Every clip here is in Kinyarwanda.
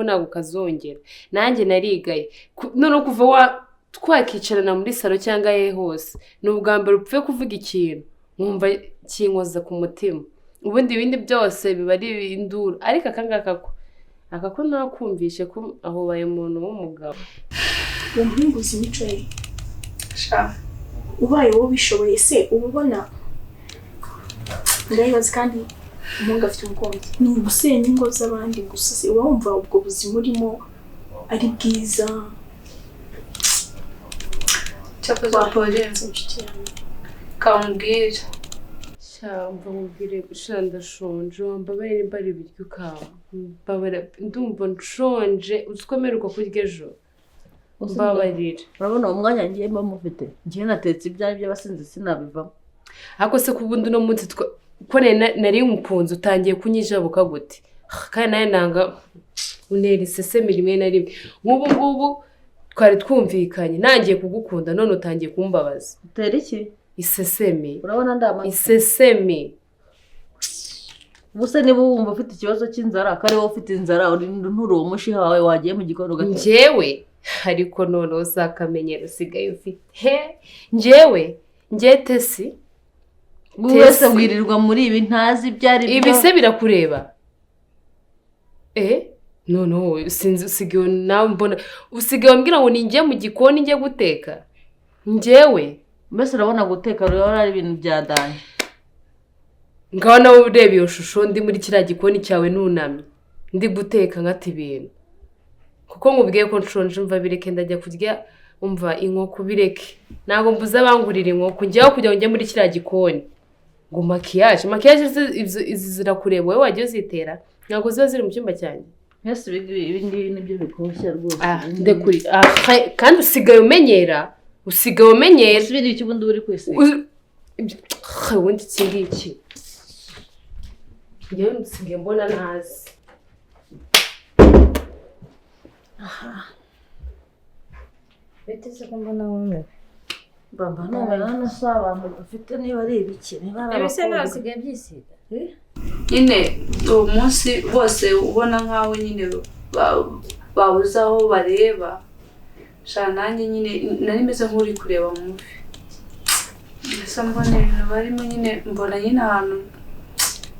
ntabwo kazongera nanjye narigaye none kuva twakicarana muri salo cyangwa ye hose ni ubwa mbere upfuye kuvuga ikintu nkumva kinkoza ku mutima ubundi ibindi byose biba ari induru ariko aka ko nakumvishe ko aho baye umuntu w'umugabo umuhunguzi imico ye ubaye wowe bishoboye se ububona ndayibaza kandi umuhungu afite umukunzi ni ugusenya ingo z'abandi gusa se uba wumva ubwo buzima urimo ari bwiza cyakoze polisi kamubwira cyangwa mubwire gushira ndashonje mbabarire mbari ibiryo kawa mbabara ndumva nshonje uzikomeruka kurya ejo mbabarire urabona umwanya ngiye mba mufite ngiye natetse ibyayi by'abasinzi sinabivamo ako se kubundi no munsi ko nari umukunzi utangiye kunyijabuka gute kandi naye nanga unera iseseme rimwe na rimwe ngubu twari twumvikanye nangiye kugukunda none utangiye kumbabaza utera iki iseseme urabona ndamana iseseme ubuse niba wumva ufite ikibazo cy'inzara kare wowe ufite inzara nturi uwo mushiha wawe wagiye mu gikoni ugateka njyewe ariko none uzakamenyera usigaye ufite njyewe tesi wese wirirwa muri ibi ntazi byari byo ibi se birakureba noneho sinzi usigaye nawe mbona usigaye wambwira ngo ninjye mu gikoni njye guteka njyewe mbese urabona guteka urabona ari ibintu byadanye ngaho nawe ureba iyo shusho ndi muri kiriya gikoni cyawe nunamye ndi guteka nkata ibintu kuko nkubwiye ko nshonje mva bireke ndajya kurya umva inkoko bireke ntabwo mbuze abangurira inkoko njyewe kugira ngo njye muri kiriya gikoni ngo makiyaje izi zirakureba wowe wajya uzitera ntabwo ziba ziri mu cyumba cyanjye mbese ibi ngibi nibyo bikoshya rwose ndekuri kandi usigaye umenyera usibiriye icyo ubundi uri kwisiga ubundi iki ngiki njyewe nsigaye mbona ntazi biteze ko mbona wumiwe bamba none hano si abantu bafite niba ari ibiki niba ari ibise ntasigaye byisiga nyine uwo munsi bose ubona nk'aho nyine babuze aho bareba shana nanjye nyine nari meze nk'uri kureba muvi gusa mbona ibintu barimo nyine mbona nyine ahantu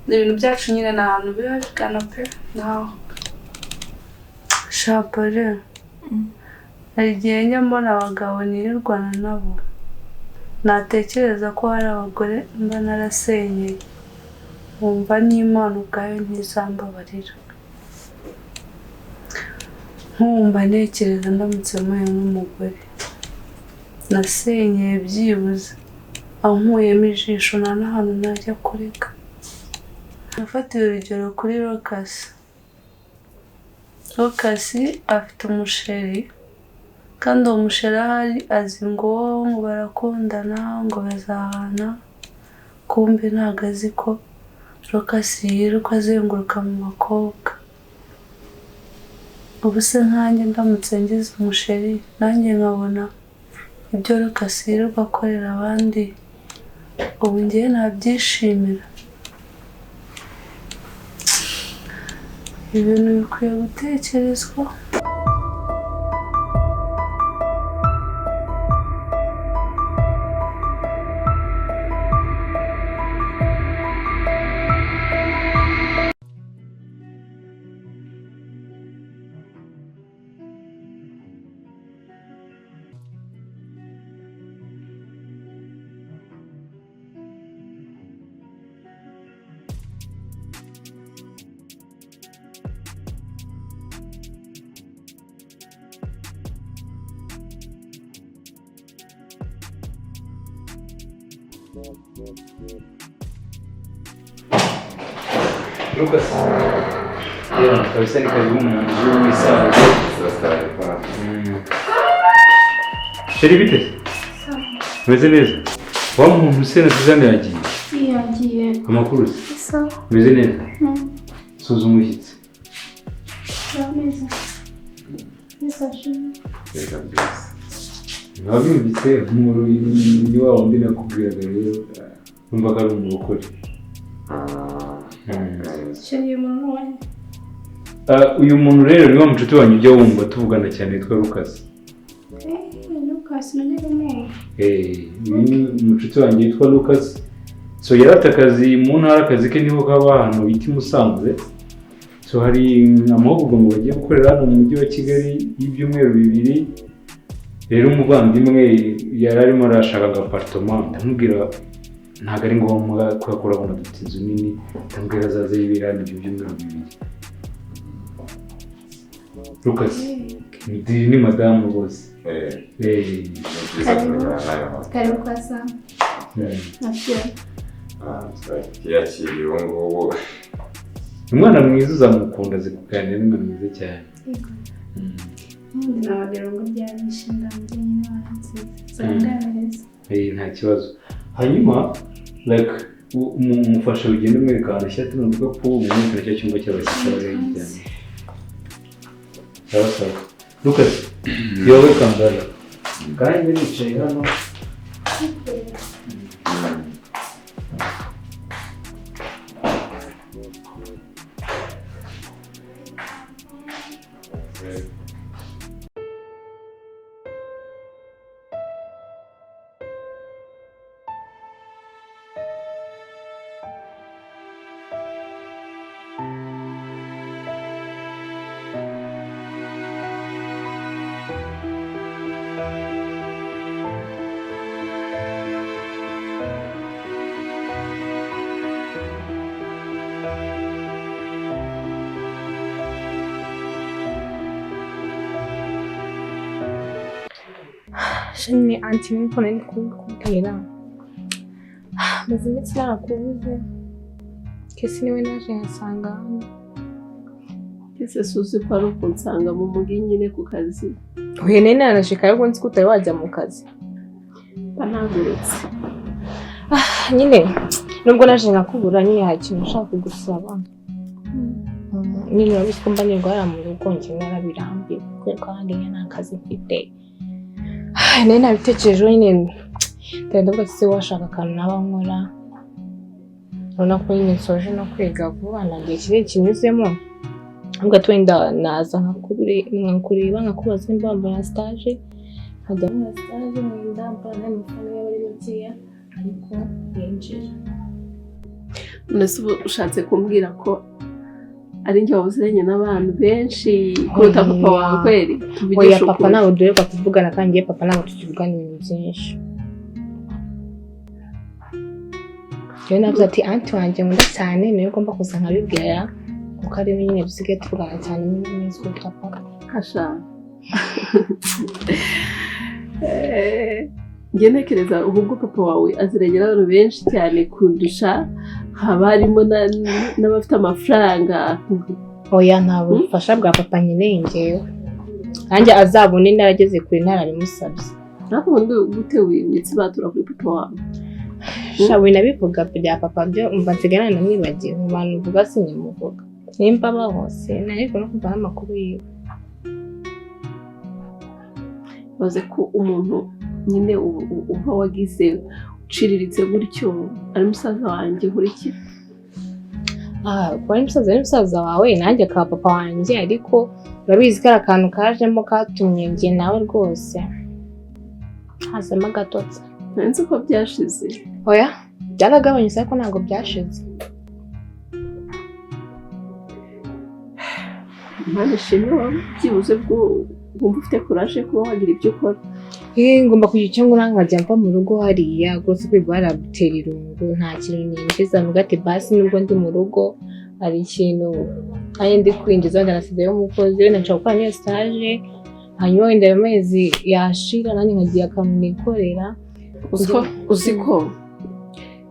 ibintu byacu nyine ni ahantu biba bigana pe naho shapare hari igihe njya mbona abagabo nirirwana nabo natekereza ko hari abagore mba narasenyeye wumva n'Imana ubwayo ntizambabarira nkumva ntekereza ndamutse muye n'umugore nasenyeye byibuze ankuyemo ijisho nta n'ahantu najya kureka nafatiwe urugero kuri Lokasi afite umusheri kandi uwo musheri ahari azi ngo barakundana ngo bazahana kumbe ntabwo azi ko Lokasi yiruka azenguruka mu bakobwa ubu se nkanjye ndamutse ngize umusheri nanjye nkabona ibyo Lokasi yiruka akorera abandi ubu ngewe nabyishimira ibintu bikwiye gutekerezwa Lucas, kabisa ni karibu mzuri sana. Sheri bite? Meze neza? Wa muntu usena tuzane yagiye. Amakuru se? Sawa. Meze neza? Suzuma umushyitsi. Meze. Reka byose. Nabibitse nkuru ni wa wundi nakubwiraga rero numvaga ari umurokore. Sheri umuntu wawe. uyu muntu rero ni wa mucuti wanjye ujya wumva tuvugana cyane witwa Lucas. Lucas najyaga mwumva. Uyu ni umucuti wanjye witwa Lucas. So yarata akazi mu ntara, akazi ke niho kaba ahantu bita Musanze. So hari amahugurwa ngo bagiye gukorera hano mu mujyi wa Kigali y'ibyumweru 2. Rero umuvandimwe yari arimo arashaka apartment, ndamubwira ntabwo ari ngombwa kuhakora abona dufite inzu nini, ndamubwira azaze yibera hano ibyo byumweru 2. Lucas ni madamu bose. Karibu kwa Sam. Afya. Yakiriye ubu ngubu. Umwana mwiza uzamukunda, azi kuganira n'umwana mwiza cyane. Nabagira ngo byabishinga nyine wanze. Nta kibazo. Hanyuma like umufasha ugenda umwereka ahantu ashyira tuno dukapu mu mwaka cyo cyumba cy'abashyitsi barayijyana. Sawa. Lucas, you're welcome brother. Kandi nicaye hano. Shani anti niko nari kubwira maze iminsi narakubuze kesi niwe naje nkasanga hano. Ese suzi ko ari ukunsanga mu mugi nyine ku kazi. Oya nene narashika ariko nzi ko utari wajya mu kazi. Banagurutse. Nyine nubwo naje nkakubura nyine hari ikintu ushaka kugusaba. Nyine urabona ko mbanye rwara mu rugo njye narabirambiwe kubera ko ahandi nta kazi mfite. Nene nabitekerejeho nyine ndavuga ati se washaka akantu naba nkora. Urabona ko nyine nsoje no kwiga vuba nagiye kiri kinyuzemo. Ahubwo twenda naza nkakureba nkakubaza impamvu ya stage. Nkajya muri stage ndamba n'amafaranga y'abari bakeya ariko yinjira. Nese ushatse kumbwira ko ari njye wabuziranye n'abantu benshi kuruta papa wawe kweri? Oya papa ntabwo duheruka kuvugana kandi papa ntabwo tukivugana ibintu byinshi. Rero navuze ati anti wanjye nkunda cyane niyo ugomba kuza nkabibwira kuko ari we nyine dusigaye tuvugana cyane n'iminsi kuruta papa. Kasha. Njye ntekereza ubwo papa wawe azirengera abantu benshi cyane kundusha, haba harimo n'abafite amafaranga. Oya nta bufasha bwa papa nyine njyewe. Nanjye azabone narageze kuri ntarabimusabye. Nako ubundi gute wimitsi batura kuri papa wawe? Shawe nabivuga bya papa byo umva nsigana namwibagiye mu bantu uvuga sinyimuvuga. Nimba bahose nariko no kumva amakuru yiwe. Baze ko umuntu nyine uba wagize uciriritse gutyo ari musaza wanjye nkuriki. Kwa musaza wawe nanjye ka papa wanjye ariko urabizi ko akantu kajemo katumye njye nawe rwose hazemo agatotsi. Nzi ko byashize. Oya byaragabanyutse ariko ntabwo byashize. Mpande ishimwe byibuze bwo wumva ufite courage kuba wagira ibyo ukora. Ngomba kugira icyo ngura nkajya mva mu rugo hariya rwose kwiga haragutera irungu nta kintu ninjiza mu gati basi nubwo ndi mu rugo hari ikintu kandi ndi kwinjiza wenda nasigayeho umukozi wenda nshaka gukora niyo stage hanyuma wenda ayo mezi yashira nanjye nkagiye akantu nikorera. Uzi ko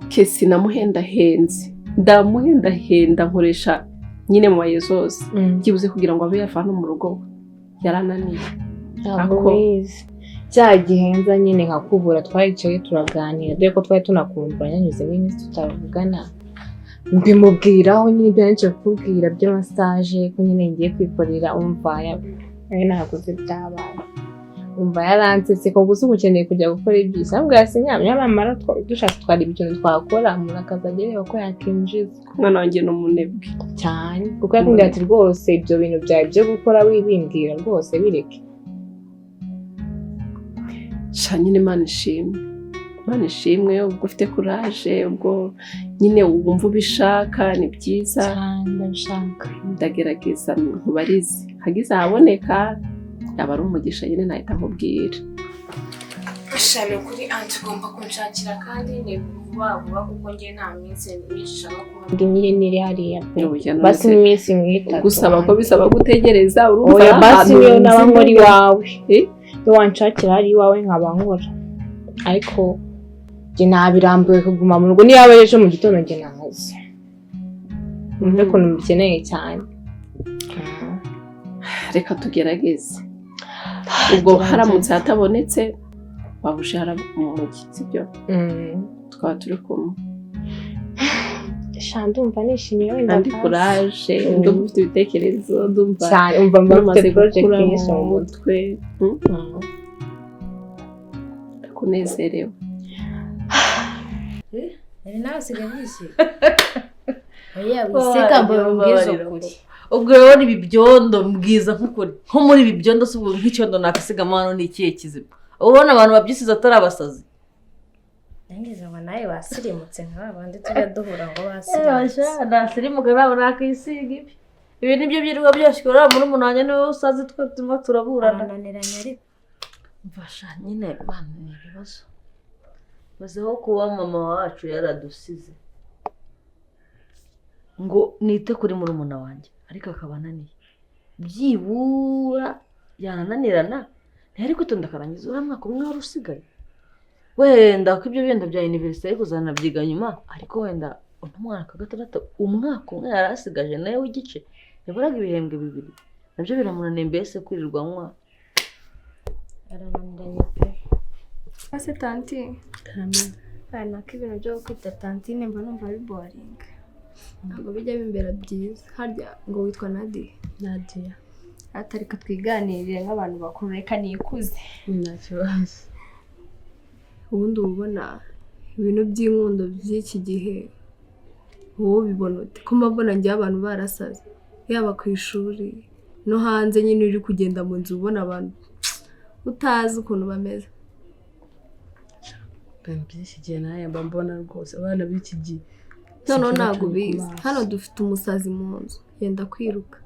kesi namuhendahenze ndamuhendahenda nkoresha nyine mu baye zose byibuze kugira ngo abe yava hano mu rugo yarananiye. Ako cya gihenza nyine nkakubura twayicaye turaganira dore ko twari tunakumva nyanyuzemo iminsi tutavugana mbimubwiraho nyine ibyo nje kukubwira by'amassage ko nyine ngiye kwikorera umva ya naguze byabaye umva yaransetse ko gusa ukeneye kujya gukora ibyiza ahubwo nyamara dushatse twari ibintu twakora umuntu akazajya areba ko yakinjiza. Umwana wanjye ni umunebwe cyane kuko yakubwira ati rwose ibyo bintu byawe byo gukora wibimbwira rwose bireke. nyine Imana ishimwe ubwo ufite kuraje ubwo nyine wumva ubishaka ni byiza. Ndabishaka ndagerageza nkubarize hagize ahaboneka yaba ari umugisha nyine nahita nkubwira. ashame kuri anti ugomba kunshakira kandi ni vuba kuko ngiye nta minsi myinshi no kuba nyine niri hariya basi iminsi nk'itatu gusaba ko bisaba gutegereza urumva oya basi niyo naba nkora iwawe iyo wanshakira ari iwawe nkaba nkora ariko njye nabirambiwe kuguma mu rugo niyo yaba ejo mu gitondo njye nahaze numve ko mubikeneye cyane. reka tugerageze ubwo haramutse hatabonetse wabuje mu sibyo twaba turi kumwe. ndumva nishimiye wenda kandi kuraje ndumva ufite ibitekerezo ndumva cyane umva mfite project nyinshi mu mutwe kunezerewe. nawe usigaye wishimye oya wiseka mbona ubwiza ukuri. ubwo rero ibi byondo mbwiza nk'ukuri nko muri ibi byondo si ubwo nk'icyondo nakasigamo hano ni ikihe kizima ubona abantu babyisize atari abasazi. nangize ngo nawe wasirimutse nka bandi tujya duhura ngo basirimutse nasirimuka nabo nakisiga ibi nibyo byirirwa byashyikora muri umunanya niwe usazi twe turimo turaburana ananiranye ariko mfasha nyine bana ni ibibazo bazeho kuba mama wacu yaradusize ngo nite kuri murumuna wanjye ariko akaba ananiye byibura yananirana ntiyari kwitonda akarangiza uriya mwaka umwe wari usigaye wenda ko ibyo benda bya university ariko uzanabyiga nyuma ariko wenda undi mwaka gatandatu umwaka umwe yari asigaje nawe w'igice yaburaga ibihembwe 2 nabyo biramunaniye mbese kwirirwa anywa arananiranye pe. ase tanti nako ibintu byo kwita tantine mba numva ari boring ntabwo bijya bimbera byiza. harya ngo witwa Nadia atarika twiganirire nk'abantu bakuru reka nikuze nta kibazo. ubundi ubona ibintu by'inkundo by'iki gihe wowe ubibona ute ko mbona njye abantu barasaze yaba ku ishuri no hanze nyine uri kugenda mu nzu ubona abantu utazi ukuntu bameze. byinshi gihe nawe mba mbona rwose abana b'iki gihe noneho ntabwo bizi hano dufite umusazi mu nzu yenda kwiruka.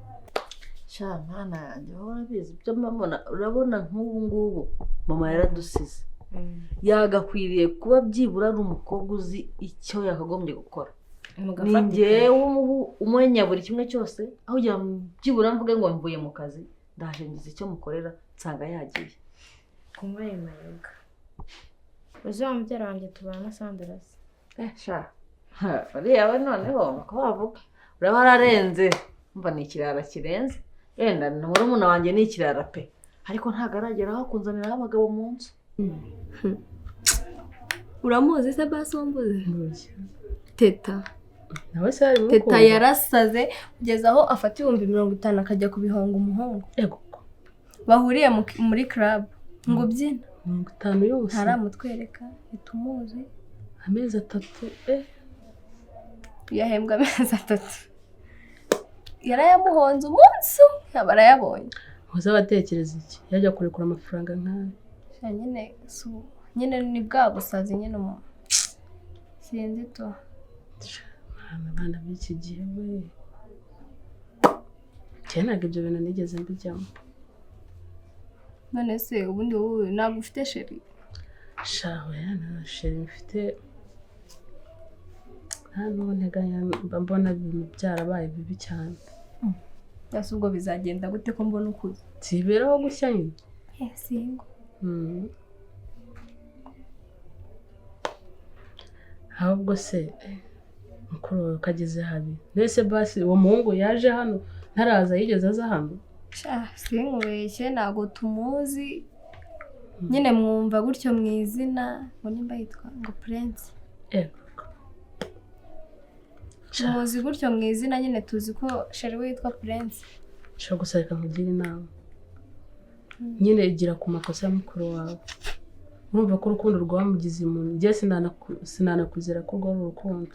mwana yanjye wowe bizi ibyo mbona urabona nk'ubu ngubu mama yaradusize yagakwiriye kuba byibura ari umukobwa uzi icyo yakagombye gukora. ni njyewe umenya buri kimwe cyose aho byibura mvuge ngo mvuye mu kazi ndaje ngize icyo mukorera nsanga yagiye kumbaye mayoga uzaba mubyara wanjye tubana Sandarasi uriya we noneho nuko bavuga uraba ararenze mva ni ikirara kirenze yenda murumuna wanjye ni ikirara pe ariko ntabwo aragera aho kunzaniraho abagabo mu nzu. uramuzi se basi wambuze Teta nawe se ari Teta yarasaze kugeza aho afata 50 akajya kubihonga umuhungu bahuriye muri club ngo byina 50 yose ntaramutwereka itumuzi amezi 3 yahembwa amezi 3 yarayamuhonze umunsi yabarayabonye. uzabatekereza iki yajya kurekura amafaranga nkawe nyine ni bwa busazi nyine sinzi to abana b'iki gihe we ntabwo ibyo bintu nigeze mbijyamo. none se ubundi wowe ntabwo ufite sheri? shawe nta sheri mfite nta nteganya mba mbona ibintu byarabaye bibi cyane. Yase ubwo bizagenda gute ko mbona ukuze? Siberaho gushya nyine. Singo. Ahubwo se mukuru kageze habi. Nese basi uwo muhungu yaje hano ntaraza yigeze aza hano. Sinkubeshye ntago tumuzi. Nyine mwumva gutyo mu izina ngo nimba yitwa ngo Prince. Tumuzi gutyo mu izina nyine tuzi ko sheri we yitwa Prince. Shaka gusarika nkugire inama. nyine igira ku makosa ya mukuru wawe urumva ko urukundo rwamugize umuntu njye sinanakwizera ko rwari urukundo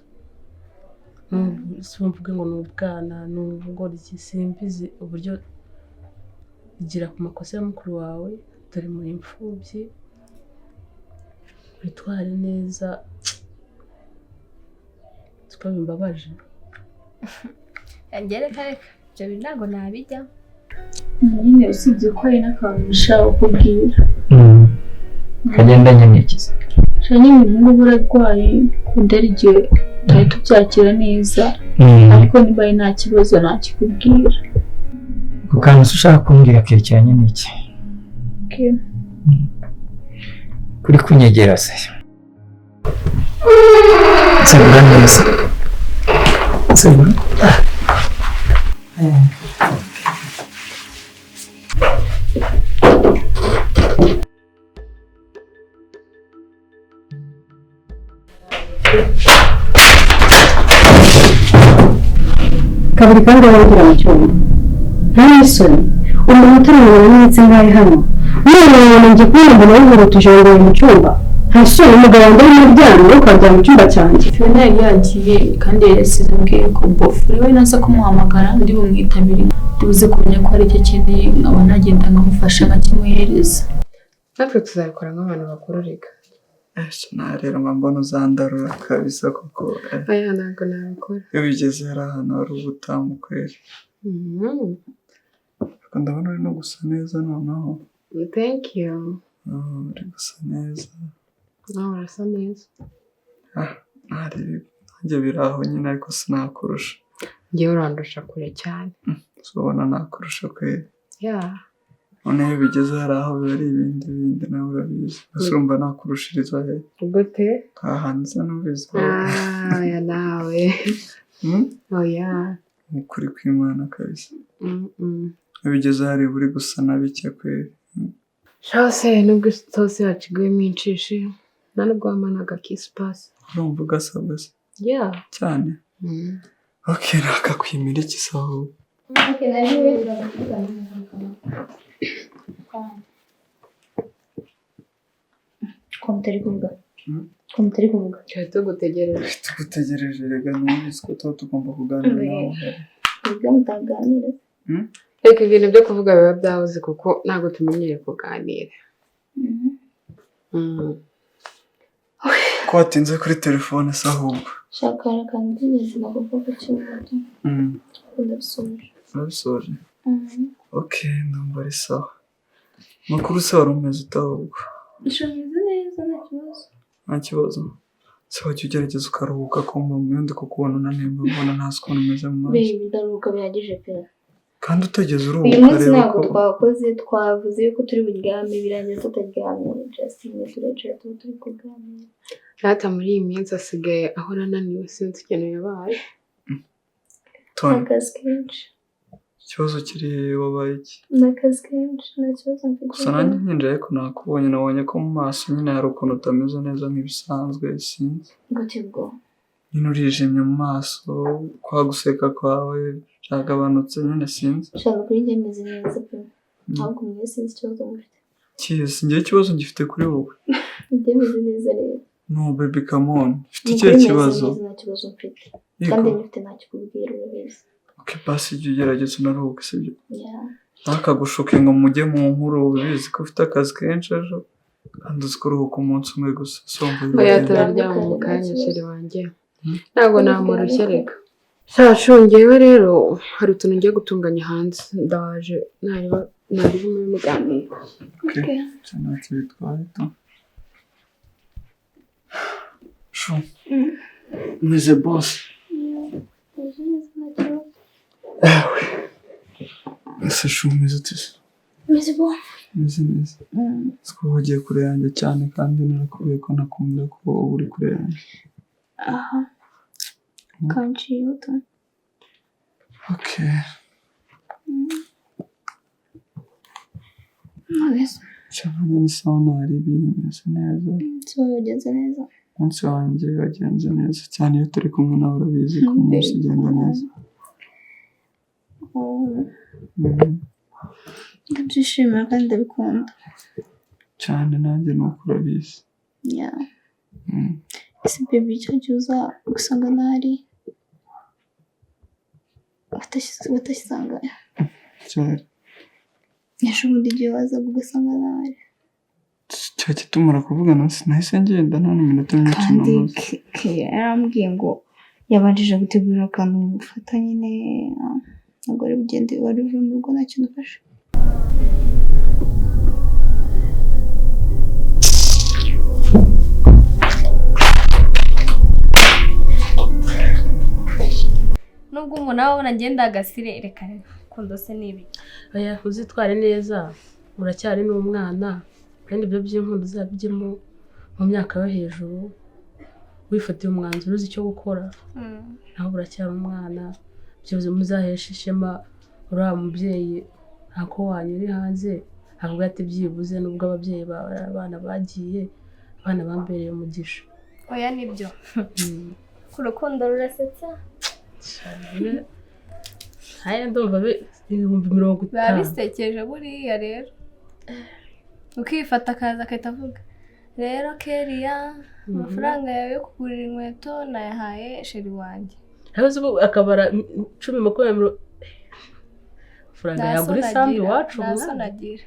simvuge ngo ni ubwana ni ubugoryi simbizi uburyo igira ku makosa ya mukuru wawe dore muri imfubyi witware neza siko bimbabaje reka ibyo bintu ntabwo nabijya nyine usibye ko hari n'akantu ushaka kukubwira kagenda nyanyagiza shana nyine ubu urarwaye kudera igihe tutari tubyakira neza ariko niba ari nta kibazo nakikubwira ako kantu ushaka kumbwira kerekeranye n'iki kuri kunyegera se nsegura neza nsegura kabiri kandi aragira mu cyumba nta n'isoni umuntu utaramenya n'imitsi ngahe hano none wabona njye kubona umuntu wihurutuje ngo mu cyumba nta soni umugabo wambaye umuryamye ukajya mu cyumba cyanjye Fiona yari yagiye kandi yasize ambwiye ko bofu rero naza kumuhamagara ndi bumwitabire tubuze kumenya ko hari icyo akeneye nkaba nagenda nkamufasha nkakimuhereza natwe tuzabikora nk'abantu bakuru reka rero mbona uzandarura kabisa kuko aya ntabwo nabikora iyo bigeze hari ahantu hari ubutamu kweri ndabona uri no gusa neza noneho thank you uri gusa neza nawe urasa neza nanjye biri aho nyine ariko sinakurusha ngewe urandusha kure cyane ubona nakurusha kweri noneho iyo bigeze hari aho biba ari ibindi nawe urabizi gusa urumva nakurushiriza he gute hanze n'ubizi oya nawe oya ni ukuri kw'Imana kabisa iyo bigeze hari buri gusa na bike kweri shose nubwo itose yaciguyemo inshishi nta nubwo wamanaga kisi pasi urumva ugasabwa se cyane nakakwimira iki se ahubwo ko mutari kuvuga cyari tugutegereje rega n'ubizi ko tuba tugomba kuganira nawe ibyo mutaganira reka ibintu byo kuvuga biba byahoze kuko ntabwo tumenyereye kuganira ko watinze kuri telefone se ahubwo shaka kandi byigeze nagomba gukemura ndabisoje urabisoje ndumva ari sawa makuru se wari umeze utahubwo ishomeze neza nta kibazo se wajya ugerageza ukaruhuka ko mu myenda kukubona unaniwe mbona ntazi ukuntu umeze mu maso ndaruhuka bihagije pe kandi utageze uruhuka uyu munsi ntabwo twakoze twavuze yuko turi buryame birangiye tutaryamye Justine turicara tuba turi kuganira Data muri iyi minsi asigaye ahora ananiwe sinzi ikintu yabaye akazi kenshi ikibazo kiri wabaye iki ni akazi kenshi nta kibazo mfite gusa nanjye nyinjira ariko nakubonye nabonye ko mu maso nyine hari ukuntu utameze neza nk'ibisanzwe sinzi gute bwo nyine urijimye mu maso kwa guseka kwawe byagabanutse nyine sinzi ushaka kuri njye meze neza pe ahubwo mwe sinzi ikibazo mufite kizi njye ikibazo ngifite kuri wowe njye meze neza rero no baby come on ufite ikihe kibazo nta kibazo mfite kandi nifite nta kikubwira urabizi basi jya ugerageza unaruhuke sibyo ntakagushuke ngo mujye mu nkuru ubizi ko ufite akazi kenshi ejo kandi uzi ko uruhuka umunsi umwe gusa oya turaryama mu kanya sheri wanjye ntabwo namurushya reka shashungewe rero hari utuntu ngiye gutunganya hanze ndaje nareba muri muganira ntacyo bitwaye to shu umeze bosi ese shu umeze ute se umeze bo umeze neza siko wagiye kure yanjye cyane kandi narakubwiye ko nakunda ko uba uri kure yanjye kanshi yuto cyane ni sawa ntari bimeze neza wagenze neza umunsi wanjye wagenze neza cyane iyo turi kumwe nawe urabizi ko umunsi ugenda neza ndabyishimira kandi ndabikunda cyane nanjye nuko urabizi. ese baby icyo gihe uza gusanga ntari batasanga cyari ejo bundi igihe wazaga ugasanga ntari cyari tumara kuvugana sinahise ngenda nta n'iminota myinshi namaze. kandi yarambwiye ngo yabanjije gutegura akantu mufata nyine ntabwo ari bugende wari uvuye mu rugo nta kintu ufashe. nubwo umuntu aba abona agenda agasire reka kundo se nibi oya uzitware neza uracyari n'umwana kandi ibyo by'inkundo uzabyemo mu myaka yo hejuru wifatiye umwanzuro uzi icyo gukora naho uracyari umwana byose muzahesha ishema uriya mubyeyi ntako wanyu uri hanze avuga ati byibuze nubwo ababyeyi bawe abana bagiye abana bambereye umugisha. oya nibyo ku rukundo rurasetsa haya ndumva 50,000 biba bisekeje buriya rero ukifata akaza akahita avuga rero Keriya amafaranga yawe yo kugurira inkweto nayahaye sheri wanjye akabara 10-20 amafaranga yagura isambu iwacu nasonagira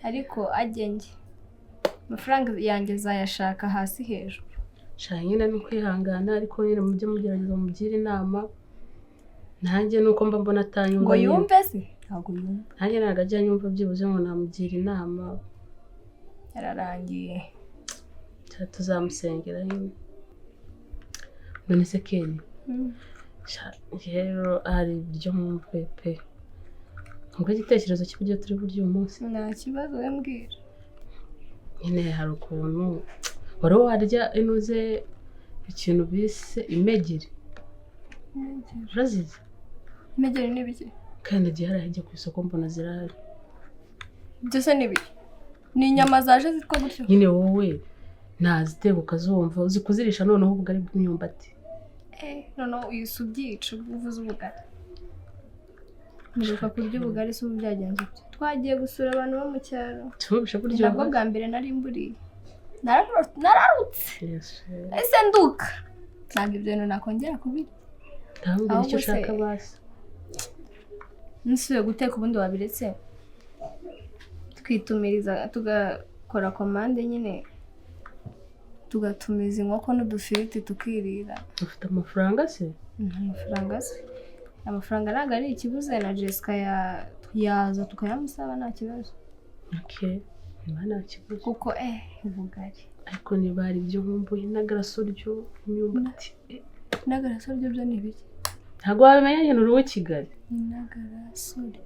ariko agenge amafaranga yanjye zayashaka hasi hejuru nyine ni kwihangana ariko nyine mujye mugerageza mugire inama nanjye nuko mba mbona atanyumva ngo yumve se ntabwo yumva nanjye ntabwo ajya nyumva byibuze ngo namugira inama yararangiye tuzamusengera nyine. none se Keri rero hari ibiryo nkumve pe nubwo igitekerezo cy'uburyo turi burya uyu munsi nta kibazo we mbwira nyine hari ukuntu wari warya inuze ikintu bise imegeri urazizi imegeri ni ibiki kandi igihe harajya ku isoko mbona zirahari byose ni ibiki ni inyama zaje zitwa gutyo nyine wowe ntaziteka ukazumva uzi kuzirisha noneho ubugari bw'imyumbati noneho uyise ubyica uvuze ubugari muribuka kurya ubugari se ubu byagenze ute twagiye gusura abantu bo mu cyaro nabwo bwa mbere nari mburiye nararutse ese nduka ntabwo ibyo bintu nakongera kubirya ntabwo icyo ushaka basi nsubiye guteka ubundi wabiretse twitumiriza tugakora komande nyine tugatumiza inkoko n'udufiriti tukirira. ufite amafaranga se? Amafaranga ntabwo ari ikibuze na Jessica yaza tukayamusaba nta kibazo. nta kibazo kuko ubugari ariko niba hari ibyo nkumbuye n'agarasoryo imyumbati n'agarasoryo byo ni ibiki ntabwo wabimenya nyine uri uw'i Kigali. n'agarasoryo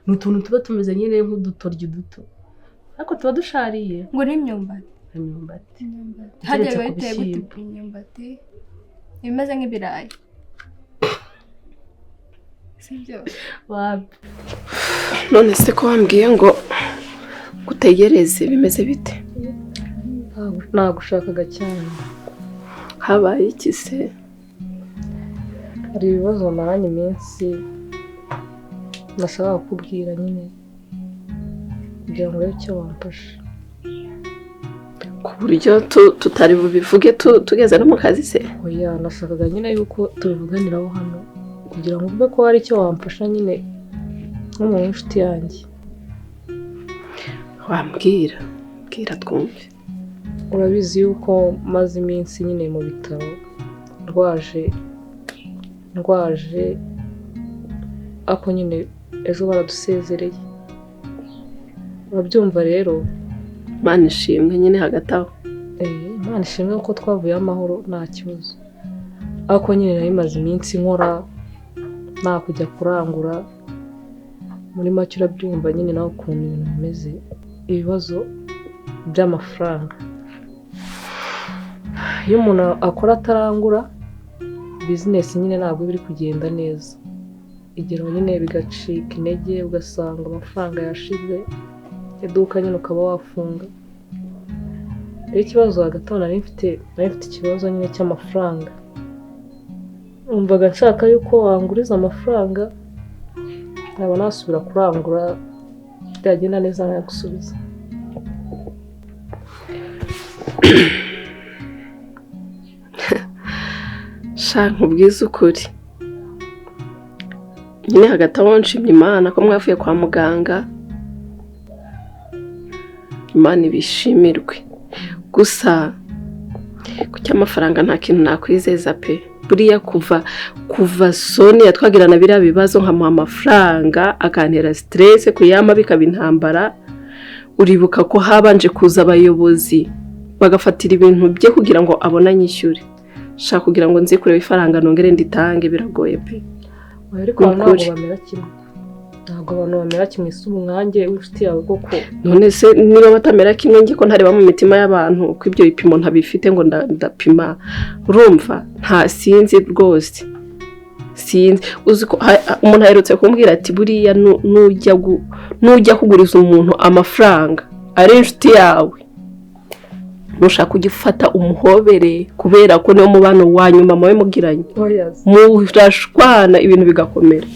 ni utuntu tuba tumeze nyine nk'udutoryo duto ariko tuba dushariye ngo ni imyumbati hajya biba biteye gute imyumbati ibimeze nk'ibirayi sibyo wapi none se ko wambwiye ngo gutegereze bimeze bite? nagushakaga cyane. habaye iki se? hari ibibazo maranye iminsi nashaka kukubwira nyine kugira ngo urebe icyo wamfasha ku buryo tutari bubivuge tugeze no mu kazi se? oya nashakaga nyine yuko tubivuganiraho hano kugira ngo ube ko hari icyo wamfasha nyine nk'umuntu w'inshuti yanjye. wambwira twumve. urabizi yuko maze iminsi nyine mu bitaro ndwaje ako nyine ejo baradusezereye urabyumva rero. Imana ishimwe nyine hagati aho. Imana ishimwe ko twavuye amahoro nta kibazo ariko nyine nari maze iminsi nkora nta kujya kurangura muri make urabyumva nyine nawe ukuntu ibintu bimeze ibibazo by'amafaranga. iyo umuntu akora atarangura bizinesi nyine ntabwo biri kugenda neza igero nyine bigacika intege ugasanga amafaranga yashize iduka nyine ukaba wafunga. rero ikibazo hagati aho nari mfite ikibazo nyine cy'amafaranga numvaga nshaka yuko wanguriza amafaranga nkaba nasubira kurangura byagenda neza nagusubiza. Shaka ubwiza ukuri nyine hagati aho nshimye Imana ko mwavuye kwa muganga, Imana ibishimirwe. Gusa ku cy'amafaranga nta kintu nakwizeza pe. Buriya kuva Sonia twagirana biriya bibazo nkamuha amafaranga akantera stress kuyama bikaba intambara, uribuka ko habanje kuza abayobozi bagafatira ibintu bye kugira ngo abone anyishyure. Shaka kugira ngo nzi kureba ifaranga nongere nditange biragoye pe. Ariko ntabwo bamera kimwe. Ntabwo abantu bamera kimwe si umwanjye w'inshuti yawe koko. None se niba batamera kimwe ngi ko ntareba mu mitima y'abantu ko ibyo bipimo ntabifite ngo ndapima. Urumva nta sinzi rwose. Sinzi uziko umuntu aherutse kumbwira ati buriya nujya kuguriza umuntu amafaranga ari inshuti yawe nushaka kugifata umuhobere kubera ko niyo mubano wanyuma mawe mugiranye. Murashwana ibintu bigakomera.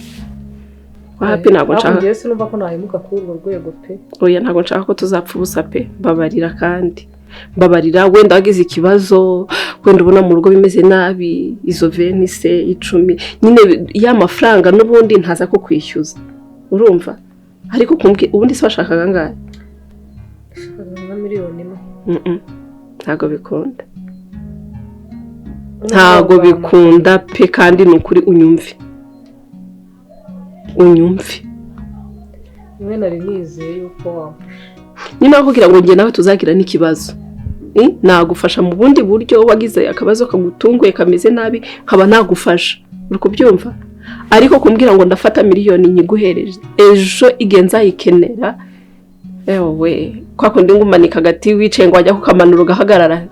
Wapi ntabwo nshaka. Ngiye sinumva ko nahemuka kuri urwo rwego pe. Oya ntabwo nshaka ko tuzapfa ubusa pe. Babarira kandi. Babarira wenda wagize ikibazo, wenda ubona mu rugo bimeze nabi, izo 20 10 nyine ya mafaranga n'ubundi ntaza ko kwishyuza. Urumva? Ariko kumbwi ubundi se bashakaga ngahe? Na miliyoni imwe. Ntago bikunda. Ntago bikunda pe kandi nukuri unyumve. Mwe nari nizeye yuko wamfasha. Nyina kugira ngo nge nawe tuzagira n'ikibazo. Nagufasha mu bundi buryo wagize akabazo kagutunguye kameze nabi nkaba nagufasha. Uri kubyumva? Ariko kumbwira ngo ndafata miliyoni nyiguhereje. Ejo igenza yikenera. Ewe kwa kundi ngumanika hagati wicaye ngo wajya kukamanura ugahagarara.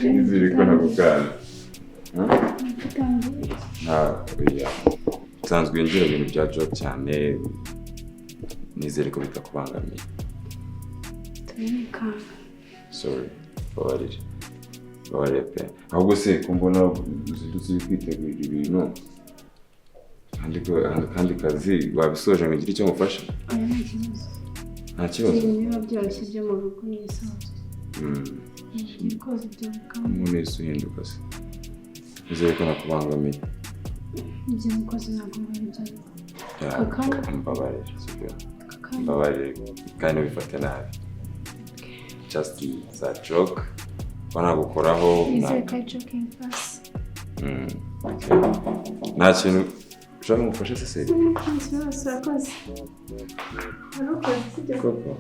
Nizere ko nagukanda. Oya. Nsanzwe ngira ibintu bya job cyane. Nizere ko bitakubangamiye. Sorry. Babarire pe. Ahubwo se kumbona uzidutse kwitegura ibintu. Kandi kazi wabisoje ngo ngire icyo mufasha. Nta kibazo. Niba byoroshye byo mu rugo n'isanzwe. Ibikoze byo bukama. Umuntu wese uhinduka se. Nizere ko nakubangamiye. Ibyo bikoze ntabwo bari Mbabarire, sibyo? Mbabarire kandi bifate nabi. Just a joke. Banagukoraho. Is it a joking pass? Nta kintu ushaka mufashe se se? Surakoze. Aruko sibyo. Koko.